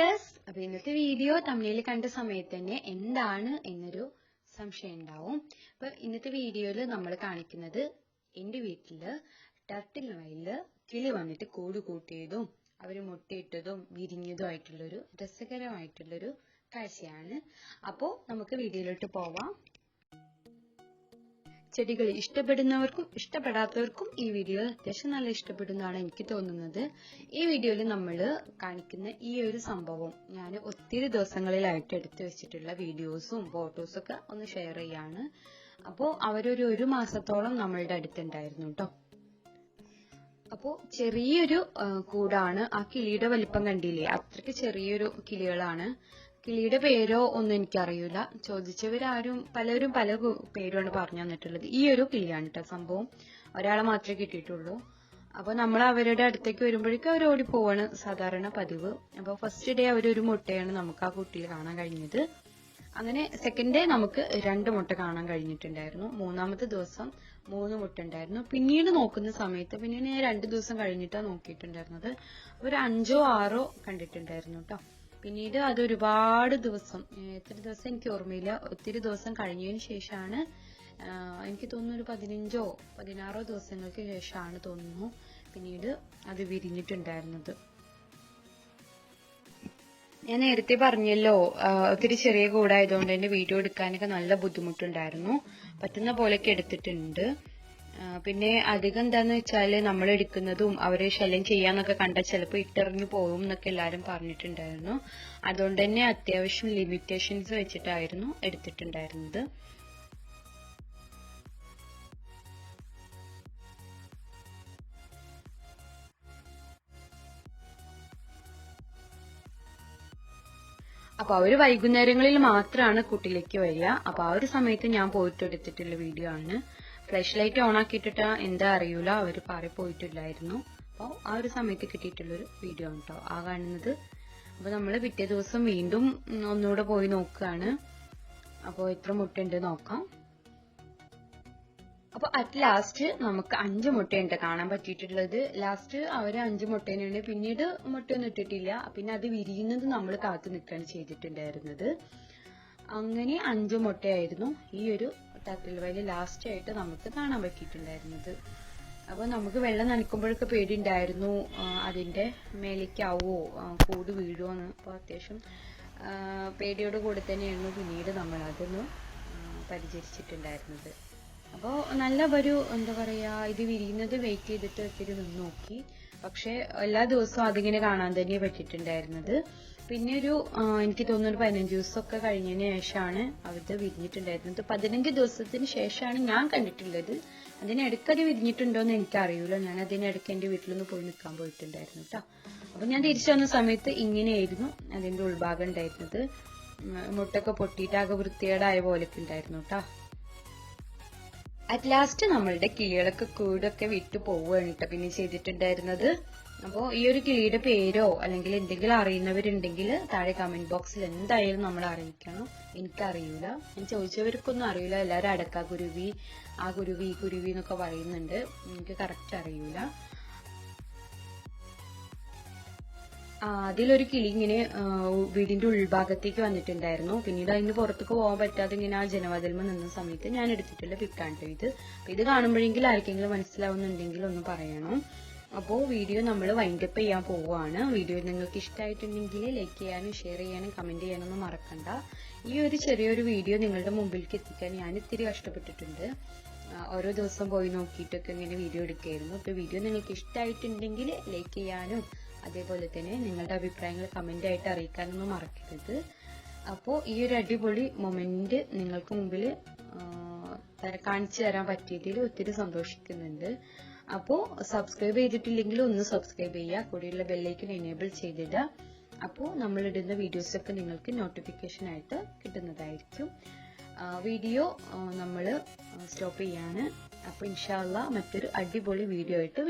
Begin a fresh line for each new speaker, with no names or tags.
Dears, അപ്പൊ ഇന്നത്തെ video തമിഴിൽ കണ്ട സമയത്ത് തന്നെ എന്താണ് എന്നൊരു സംശയം ഉണ്ടാവും. അപ്പൊ ഇന്നത്തെ വീഡിയോയിൽ നമ്മൾ കാണിക്കുന്നത് എന്റെ വീട്ടില് ടർട്ടിൽ വയലില് കിളി വന്നിട്ട് കൂട് കൂട്ടിയതും അവര് മുട്ടയിട്ടതും വിരിഞ്ഞതും ആയിട്ടുള്ളൊരു രസകരമായിട്ടുള്ളൊരു കാഴ്ചയാണ്. അപ്പോ നമുക്ക് വീഡിയോയിലോട്ട് പോവാം. ചെടികൾ ഇഷ്ടപ്പെടുന്നവർക്കും ഇഷ്ടപ്പെടാത്തവർക്കും ഈ വീഡിയോ അത്യാവശ്യം നല്ല ഇഷ്ടപ്പെടുന്നതാണ് എനിക്ക് തോന്നുന്നത്. ഈ വീഡിയോയിൽ നമ്മൾ കാണിക്കുന്ന ഈ ഒരു സംഭവം ഞാൻ ഒത്തിരി ദിവസങ്ങളിലായിട്ട് എടുത്തു വെച്ചിട്ടുള്ള വീഡിയോസും ഫോട്ടോസും ഒക്കെ ഒന്ന് ഷെയർ ചെയ്യാണ്. അപ്പോൾ അവരൊരു മാസത്തോളം നമ്മളുടെ അടുത്തുണ്ടായിരുന്നു കേട്ടോ. അപ്പോ ചെറിയൊരു കൂടാണ്. ആ കിളിയുടെ വലിപ്പം കണ്ടില്ലേ, അത്രയ്ക്ക് ചെറിയൊരു കിളികളാണ്. കിളിയുടെ പേരോ ഒന്നും എനിക്കറിയില്ല. ചോദിച്ചവരാരും പലരും പല പേരുമാണ് പറഞ്ഞു തന്നിട്ടുള്ളത്. ഈ ഒരു കിളിയാണ് കേട്ടോ സംഭവം. ഒരാളെ മാത്രമേ കിട്ടിയിട്ടുള്ളൂ. അപ്പൊ നമ്മൾ അവരുടെ അടുത്തേക്ക് വരുമ്പോഴേക്കും അവർ ഓടി പോവാണ് സാധാരണ പതിവ്. അപ്പൊ ഫസ്റ്റ് ഡേ അവരൊരു മുട്ടയാണ് നമുക്ക് ആ കുട്ടിയിൽ കാണാൻ കഴിഞ്ഞത്. അങ്ങനെ സെക്കൻഡ് ഡേ നമുക്ക് 2 മുട്ട കാണാൻ കഴിഞ്ഞിട്ടുണ്ടായിരുന്നു. മൂന്നാമത്തെ ദിവസം 3 മുട്ട ഉണ്ടായിരുന്നു. പിന്നീട് നോക്കുന്ന സമയത്ത് പിന്നെ ഞാൻ 2 ദിവസം കഴിഞ്ഞിട്ടാണ് നോക്കിയിട്ടുണ്ടായിരുന്നത്. ഒരു 5ഓ 6ഓ കണ്ടിട്ടുണ്ടായിരുന്നു കേട്ടോ. പിന്നീട് അത് ഒരുപാട് ദിവസം, എത്ര ദിവസം എനിക്ക് ഓർമ്മയില്ല, ഒത്തിരി ദിവസം കഴിഞ്ഞതിന് ശേഷമാണ്, എനിക്ക് തോന്നുന്നു ഒരു 15ഓ 16ഓ ദിവസങ്ങൾക്ക് ശേഷമാണ് തോന്നുന്നു പിന്നീട് അത് വിരിഞ്ഞിട്ടുണ്ടായിരുന്നത്. ഞാൻ നേരത്തെ പറഞ്ഞല്ലോ, ഒത്തിരി ചെറിയ കൂടായതുകൊണ്ട് തന്നെ വീഡിയോ എടുക്കാനൊക്കെ നല്ല ബുദ്ധിമുട്ടുണ്ടായിരുന്നു. പറ്റുന്ന പോലെയൊക്കെ എടുത്തിട്ടുണ്ട്. പിന്നെ അധികം എന്താന്ന് വെച്ചാല് നമ്മൾ എടുക്കുന്നതും അവരെ ശല്യം ചെയ്യാന്നൊക്കെ കണ്ടാൽ ചിലപ്പോൾ ഇട്ടെറിഞ്ഞു പോകും എന്നൊക്കെ എല്ലാരും പറഞ്ഞിട്ടുണ്ടായിരുന്നു. അതുകൊണ്ട് തന്നെ അത്യാവശ്യം ലിമിറ്റേഷൻസ് വെച്ചിട്ടായിരുന്നു എടുത്തിട്ടുണ്ടായിരുന്നത്. അപ്പൊ അവര് വൈകുന്നേരങ്ങളിൽ മാത്രമാണ് കുട്ടിലേക്ക് വരിക. അപ്പൊ ആ ഒരു സമയത്ത് ഞാൻ പോയിട്ട് എടുത്തിട്ടുള്ള വീഡിയോ ആണ്. ഫ്ലാഷ് ലൈറ്റ് ഓൺ ആക്കിയിട്ടിട്ട് എന്താ അറിയൂല, അവര് പാറി പോയിട്ടില്ലായിരുന്നു. അപ്പോൾ ആ ഒരു സമയത്ത് കിട്ടിയിട്ടുള്ളൊരു വീഡിയോ ആണ് കേട്ടോ ആ കാണുന്നത്. അപ്പൊ നമ്മള് പിറ്റേ ദിവസം വീണ്ടും ഒന്നുകൂടെ പോയി നോക്കുകയാണ്. അപ്പോൾ എത്ര മുട്ടയുണ്ട് നോക്കാം. അപ്പൊ അറ്റ് ലാസ്റ്റ് നമുക്ക് 5 മുട്ടയുണ്ട് കാണാൻ പറ്റിയിട്ടുള്ളത്. ലാസ്റ്റ് അവര് 5 മുട്ടേനുണ്ട്. പിന്നീട് മുട്ടയൊന്നും ഇട്ടിട്ടില്ല. പിന്നെ അത് വിരിയുന്നത് നമ്മൾ കാത്തു നിൽക്കുകയാണ് ചെയ്തിട്ടുണ്ടായിരുന്നത്. അങ്ങനെ 5 മുട്ടയായിരുന്നു ഈ ഒരു ടർട്ടിൽ വയലിൽ ലാസ്റ്റ് ആയിട്ട് നമുക്ക് കാണാൻ പറ്റിയിട്ടുണ്ടായിരുന്നത്. അപ്പൊ നമുക്ക് വെള്ളം നനയ്ക്കുമ്പോഴൊക്കെ പേടിയുണ്ടായിരുന്നു അതിന്റെ മേലേക്കാവോ കൂട് വീഴുമോന്ന്. അപ്പൊ അത്യാവശ്യം പേടിയോട് കൂടെ തന്നെയായിരുന്നു പിന്നീട് നമ്മൾ അതൊന്ന് പരിചരിച്ചിട്ടുണ്ടായിരുന്നത്. അപ്പോൾ നല്ല ഒരു എന്താ പറയാ, ഇത് വിരിയുന്നത് വെയിറ്റ് ചെയ്തിട്ട് ഒത്തിരി നിന്ന് നോക്കി. പക്ഷെ എല്ലാ ദിവസവും അതിങ്ങനെ കാണാൻ തന്നെ പറ്റിയിട്ടുണ്ടായിരുന്നത്. പിന്നെ എനിക്ക് തോന്നുന്നു 15 ദിവസമൊക്കെ കഴിഞ്ഞതിന് ശേഷമാണ് അത് വിരിഞ്ഞിട്ടുണ്ടായിരുന്നത്. 15 ദിവസത്തിന് ശേഷമാണ് ഞാൻ കണ്ടിട്ടുള്ളത്. അതിനിടയ്ക്ക് അത് വിരിഞ്ഞിട്ടുണ്ടോ എന്ന് എനിക്കറിയില്ല. ഞാൻ അതിനിടയ്ക്ക് എന്റെ വീട്ടിലൊന്ന് പോയി നിൽക്കാൻ പോയിട്ടുണ്ടായിരുന്നു കേട്ടോ. അപ്പൊ ഞാൻ തിരിച്ചു വന്ന സമയത്ത് ഇങ്ങനെയായിരുന്നു അതിന്റെ ഉൾഭാഗം ഉണ്ടായിരുന്നത്. മുട്ടൊക്കെ പൊട്ടിയിട്ടാകെ വൃത്തികേടായ പോലെയൊക്കെ ഉണ്ടായിരുന്നു കേട്ടോ. അറ്റ് ലാസ്റ്റ് നമ്മളുടെ കിളികളൊക്കെ കൂടൊക്കെ വിട്ടു പോവുകയാണ് കേട്ടോ പിന്നെ ചെയ്തിട്ടുണ്ടായിരുന്നത്. അപ്പോൾ ഈ ഒരു കിളിയുടെ പേരോ അല്ലെങ്കിൽ എന്തെങ്കിലും അറിയുന്നവരുണ്ടെങ്കിൽ താഴെ കമന്റ് ബോക്സിൽ എന്തായാലും നമ്മൾ അറിയിക്കണം. എനിക്കറിയില്ല, ഞാൻ ചോദിച്ചവർക്കൊന്നും അറിയില്ല. എല്ലാവരും അടക്കാക്കുരുവി, ആ കുരുവി ഈ കുരുവി എന്നൊക്കെ പറയുന്നുണ്ട്. എനിക്ക് കറക്റ്റ് അറിയില്ല. അതിലൊരു കിളി ഇങ്ങനെ വീടിന്റെ ഉൾഭാഗത്തേക്ക് വന്നിട്ടുണ്ടായിരുന്നു. പിന്നീട് അതിന് പുറത്തേക്ക് പോകാൻ പറ്റാതെ ഇങ്ങനെ ആ ജനവാതിൽമ നിന്ന സമയത്ത് ഞാൻ എടുത്തിട്ടുള്ള പിക്കാണ് ഇത്. ഇത് കാണുമ്പോഴെങ്കിലും ആർക്കെങ്കിലും മനസ്സിലാവുന്നുണ്ടെങ്കിൽ ഒന്ന് പറയണം. അപ്പോൾ വീഡിയോ നമ്മൾ വൈൻഡപ്പ് ചെയ്യാൻ പോവുകയാണ്. വീഡിയോ നിങ്ങൾക്ക് ഇഷ്ടമായിട്ടുണ്ടെങ്കിൽ ലൈക്ക് ചെയ്യാനും ഷെയർ ചെയ്യാനും കമന്റ് ചെയ്യാനൊന്നും മറക്കണ്ട. ഈ ഒരു ചെറിയൊരു വീഡിയോ നിങ്ങളുടെ മുമ്പിലേക്ക് എത്തിക്കാൻ ഞാൻ ഇത്തിരി കഷ്ടപ്പെട്ടിട്ടുണ്ട്. ഓരോ ദിവസം പോയി നോക്കിയിട്ടൊക്കെ ഇങ്ങനെ വീഡിയോ എടുക്കുകയായിരുന്നു. അപ്പോൾ വീഡിയോ നിങ്ങൾക്ക് ഇഷ്ടമായിട്ടുണ്ടെങ്കിൽ ലൈക്ക് ചെയ്യാനും അതേപോലെ തന്നെ നിങ്ങളുടെ അഭിപ്രായങ്ങൾ കമന്റ് ആയിട്ട് അറിയിക്കാനൊന്നും മറക്കരുത്. അപ്പോൾ ഈ ഒരു അടിപൊളി മൊമെന്റ് നിങ്ങൾക്ക് മുമ്പിൽ കാണിച്ചു തരാൻ പറ്റിയതിൽ ഒത്തിരി സന്തോഷിക്കുന്നുണ്ട്. അപ്പോൾ സബ്സ്ക്രൈബ് ചെയ്തിട്ടില്ലെങ്കിൽ ഒന്ന് സബ്സ്ക്രൈബ് ചെയ്യുക, കൂടെയുള്ള ബെല്ലൈക്കൻ എനേബിൾ ചെയ്തിടുക. അപ്പോൾ നമ്മളിടുന്ന വീഡിയോസൊക്കെ നിങ്ങൾക്ക് നോട്ടിഫിക്കേഷൻ ആയിട്ട് കിട്ടുന്നതായിരിക്കും. വീഡിയോ നമ്മൾ സ്റ്റോപ്പ് ചെയ്യാണ്. അപ്പോൾ ഇൻഷാ അല്ലാഹ് മറ്റൊരു അടിപൊളി വീഡിയോ ആയിട്ട്